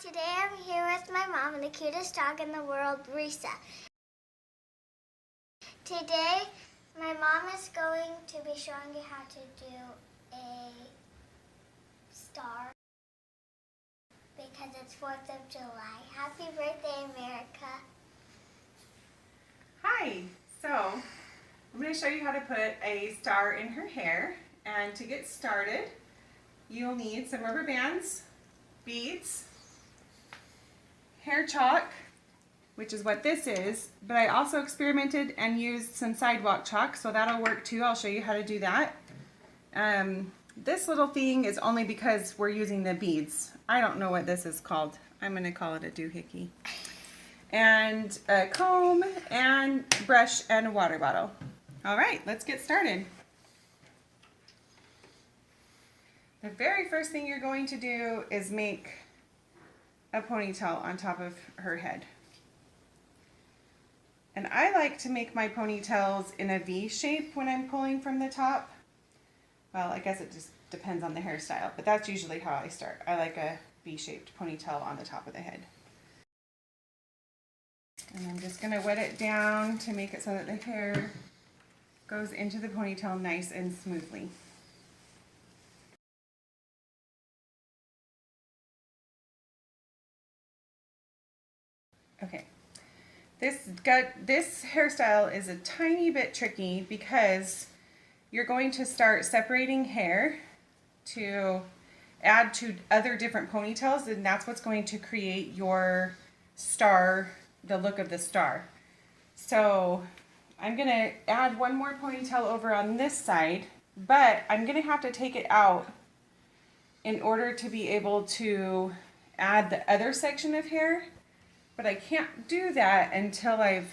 Today I'm here with my mom and the cutest dog in the world, Risa. Today, my mom is going to be showing you how to do a star because it's 4th of July. Happy birthday, America. Hi, so I'm going to show you how to put a star in her hair. And to get started, you'll need some rubber bands, beads, hair chalk, which is what this is, but I also experimented and used some sidewalk chalk, so that'll work too. I'll show you how to do that. This little thing is only because we're using the beads. I don't know what this is called. I'm going to call it a doo-hickey. And a comb and brush and a water bottle. All right, let's get started. The very first thing you're going to do is make a ponytail on top of her head. And I like to make my ponytails in a V shape when I'm pulling from the top. Well, I guess it just depends on the hairstyle, but that's usually how I start. I like a V-shaped ponytail on the top of the head. And I'm just going to wet it down to make it so that the hair goes into the ponytail nice and smoothly. Okay, this hairstyle is a tiny bit tricky because you're going to start separating hair to add to other different ponytails, and that's what's going to create your star, the look of the star. So I'm going to add one more ponytail over on this side, but I'm going to have to take it out in order to be able to add the other section of hair. But I can't do that until I've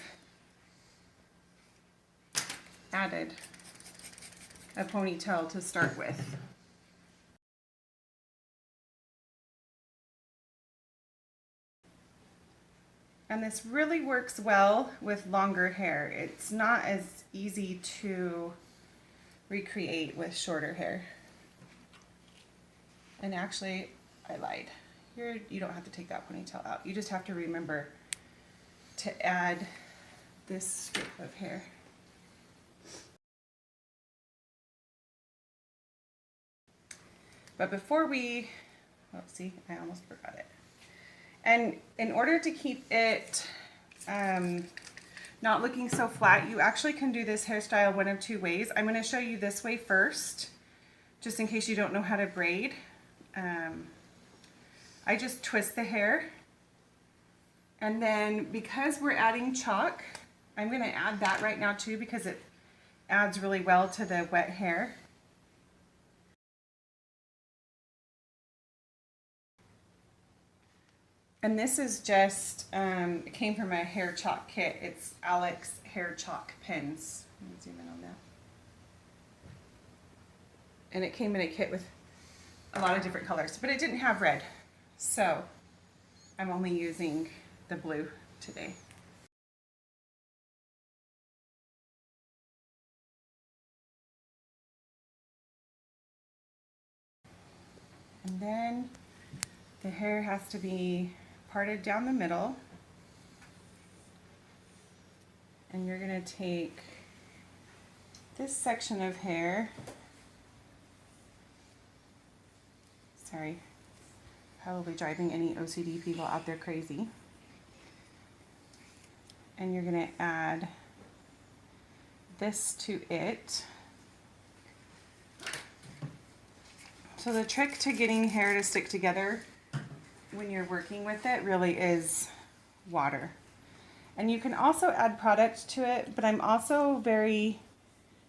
added a ponytail to start with. And this really works well with longer hair. It's not as easy to recreate with shorter hair. And actually, I lied. You don't have to take that ponytail out. You just have to remember to add this strip of hair. But before we, oh, see, I almost forgot it. And in order to keep it not looking so flat, you actually can do this hairstyle one of two ways. I'm going to show you this way first, just in case you don't know how to braid. I just twist the hair, and then because we're adding chalk, I'm going to add that right now too because it adds really well to the wet hair. And this is just, it came from a hair chalk kit. It's Alex hair chalk pens. Let me zoom in on that. And it came in a kit with a lot of different colors, but it didn't have red. So I'm only using the blue today. And then the hair has to be parted down the middle. And you're going to take this section of hair. Sorry. Probably driving any OCD people out there crazy. And you're going to add this to it. So the trick to getting hair to stick together when you're working with it really is water. And you can also add product to it, but I'm also very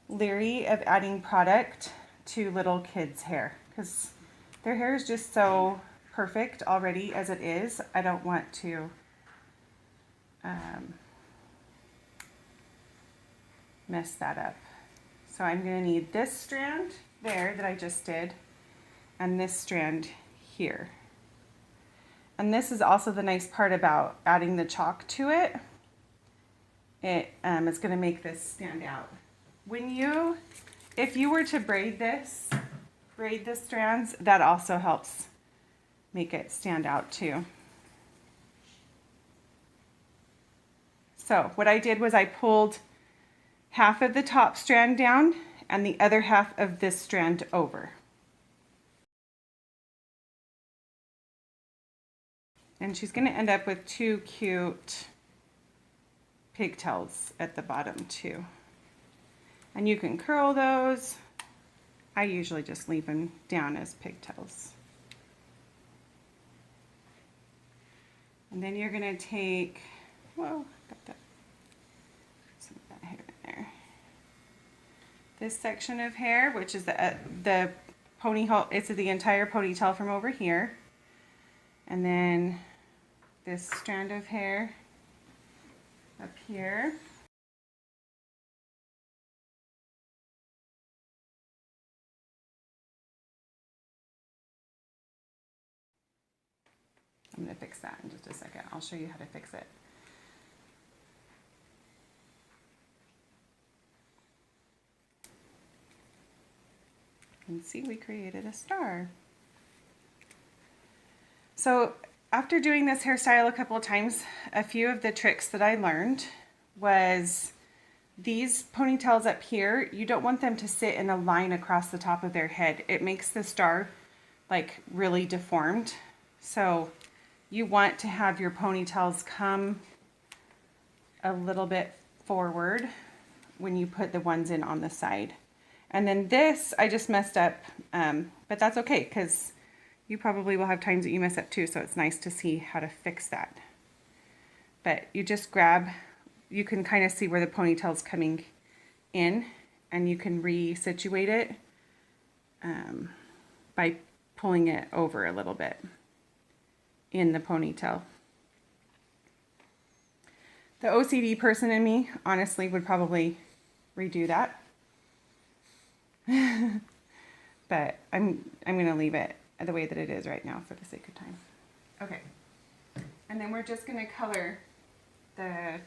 leery of adding product to little kids' hair because their hair is just so perfect already as it is. I don't want to mess that up. So I'm going to need this strand there that I just did and this strand here. And this is also the nice part about adding the chalk to it. It's going to make this stand out. If you were to braid the strands, that also helps make it stand out too. So what I did was I pulled half of the top strand down and the other half of this strand over. And she's going to end up with two cute pigtails at the bottom too. And you can curl those. I usually just leave them down as pigtails. And then you're going to take, whoa, got that, some of that hair in there. This section of hair, which is the ponytail, it's the entire ponytail from over here. And then this strand of hair up here. I'm going to fix that in just a second. I'll show you how to fix it. And see, we created a star. So after doing this hairstyle a couple of times, a few of the tricks that I learned was these ponytails up here, you don't want them to sit in a line across the top of their head. It makes the star like really deformed. So you want to have your ponytails come a little bit forward when you put the ones in on the side. And then this, I just messed up, but that's okay because you probably will have times that you mess up too, so it's nice to see how to fix that. But you just grab, you can kind of see where the ponytail's coming in, and you can resituate it by pulling it over a little bit in the ponytail. The OCD person in me honestly would probably redo that. But I'm going to leave it the way that it is right now for the sake of time. Okay. And then we're just going to color the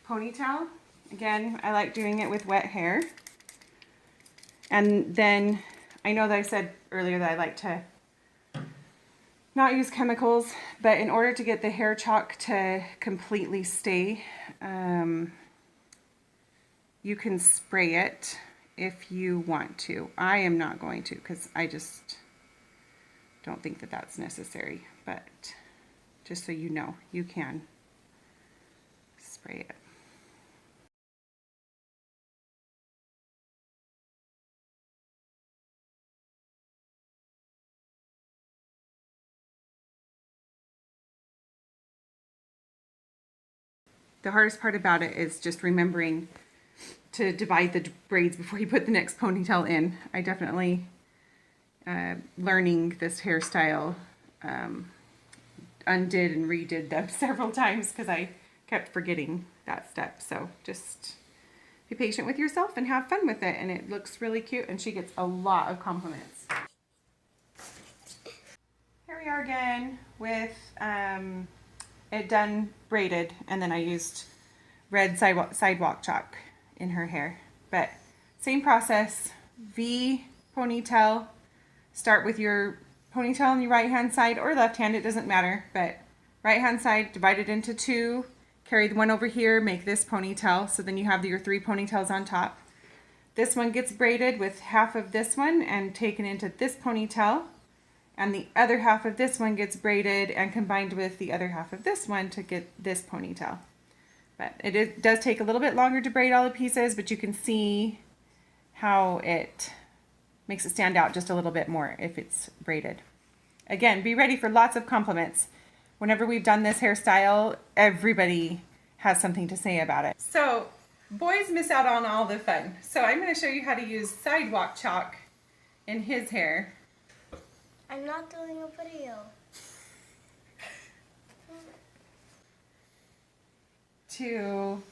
ponytail. Again, I like doing it with wet hair. And then I know that I said earlier that I like to not use chemicals, but in order to get the hair chalk to completely stay, you can spray it if you want to. I am not going to because I just don't think that that's necessary, but just so you know, you can spray it. The hardest part about it is just remembering to divide the braids before you put the next ponytail in. I definitely, learning this hairstyle, undid and redid them several times because I kept forgetting that step. So just be patient with yourself and have fun with it, and it looks really cute, and she gets a lot of compliments. Here we are again with it done braided, and then I used red sidewalk chalk in her hair. But same process, V ponytail, start with your ponytail on your right hand side or left hand, it doesn't matter, but right hand side, divide it into two, carry the one over here, make this ponytail, so then you have your three ponytails on top. This one gets braided with half of this one and taken into this ponytail, and the other half of this one gets braided and combined with the other half of this one to get this ponytail. But it does take a little bit longer to braid all the pieces, but you can see how it makes it stand out just a little bit more if it's braided. Again, be ready for lots of compliments. Whenever we've done this hairstyle, everybody has something to say about it. So boys miss out on all the fun. So I'm going to show you how to use sidewalk chalk in his hair. I'm not doing a video. To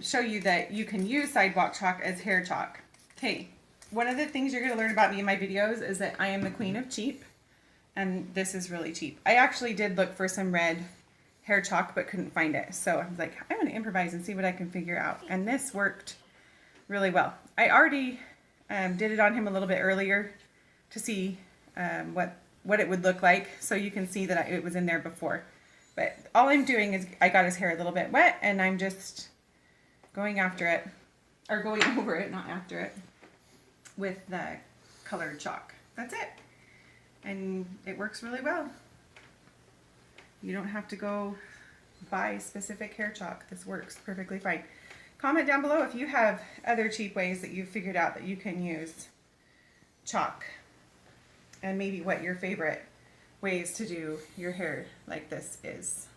show you that you can use sidewalk chalk as hair chalk. Okay, one of the things you're going to learn about me in my videos is that I am the queen of cheap, and this is really cheap. I actually did look for some red hair chalk but couldn't find it, so I was like, I'm going to improvise and see what I can figure out, and this worked really well. I already did it on him a little bit earlier to see what it would look like, so you can see that it was in there before. But all I'm doing is I got his hair a little bit wet and I'm just going after it, or going over it, not after it, with the colored chalk. That's it. And it works really well. You don't have to go buy specific hair chalk. This works perfectly fine. Comment down below if you have other cheap ways that you've figured out that you can use chalk, and maybe what your favorite ways to do your hair like this is.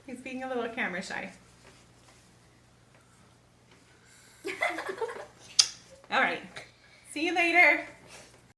He's being a little camera shy. All right, see you later.